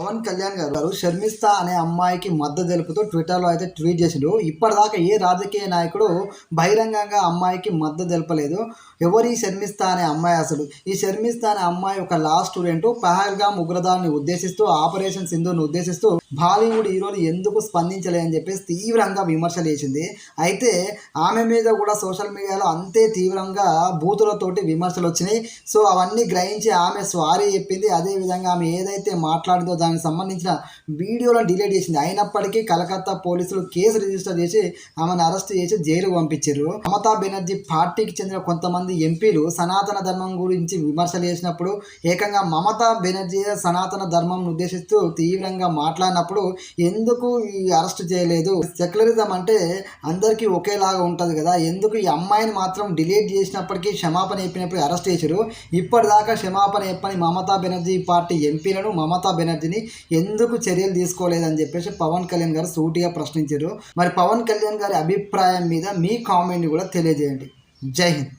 పవన్ కళ్యాణ్ గారు షర్మిస్త అనే అమ్మాయికి మద్దతు తెలుపుతూ ట్విట్టర్లో అయితే ట్వీట్ చేసిండు. ఇప్పటిదాకా ఏ రాజకీయ నాయకుడు బహిరంగంగా అమ్మాయికి మద్దతు తెలపలేదు. ఎవరి షర్మిస్త అనే అమ్మాయి అసలు? ఈ షర్మిస్త అనే అమ్మాయి ఒక లా స్టూడెంట్. పహల్గామ్ ఉగ్రదాడిని ఉద్దేశిస్తూ, ఆపరేషన్ సింధుని ఉద్దేశిస్తూ బాలీవుడ్ హీరోలు ఎందుకు స్పందించలేదని చెప్పేసి తీవ్రంగా విమర్శలు చేసింది. అయితే ఆమె మీద కూడా సోషల్ మీడియాలో అంతే తీవ్రంగా బూతులతోటి విమర్శలు వచ్చినాయి. సో అవన్నీ గ్రహించి ఆమె సారీ చెప్పింది. అదేవిధంగా ఆమె ఏదైతే మాట్లాడిందో దానికి సంబంధించిన వీడియోలను డిలీట్ చేసింది. అయినప్పటికీ కలకత్తా పోలీసులు కేసు రిజిస్టర్ చేసి ఆమెను అరెస్ట్ చేసి జైలుకు పంపించారు. మమతా బెనర్జీ పార్టీకి చెందిన కొంతమంది ఎంపీలు సనాతన ధర్మం గురించి విమర్శలు చేసినప్పుడు, ఏకంగా మమతా బెనర్జీ సనాతన ధర్మం ఉద్దేశిస్తూ తీవ్రంగా మాట్లాడినప్పుడు ఎందుకు ఈ అరెస్ట్ చేయలేదు? సెక్యులరిజం అంటే అందరికీ ఒకేలాగా ఉంటుంది కదా, ఎందుకు ఈ అమ్మాయిని మాత్రం డిలీట్ చేసినప్పటికీ క్షమాపణ చెప్పినప్పుడు అరెస్ట్ చేశారు? ఇప్పటిదాకా క్షమాపణ చెప్పని మమతా బెనర్జీ పార్టీ ఎంపీలను, మమతా బెనర్జీని ఎందుకు చర్యలు తీసుకోలేదని చెప్పేసి పవన్ కళ్యాణ్ గారు సూటిగా ప్రశ్నించారు. మరి పవన్ కళ్యాణ్ గారి అభిప్రాయం మీద మీ కామెంట్ కూడా తెలియజేయండి. జై హింద్.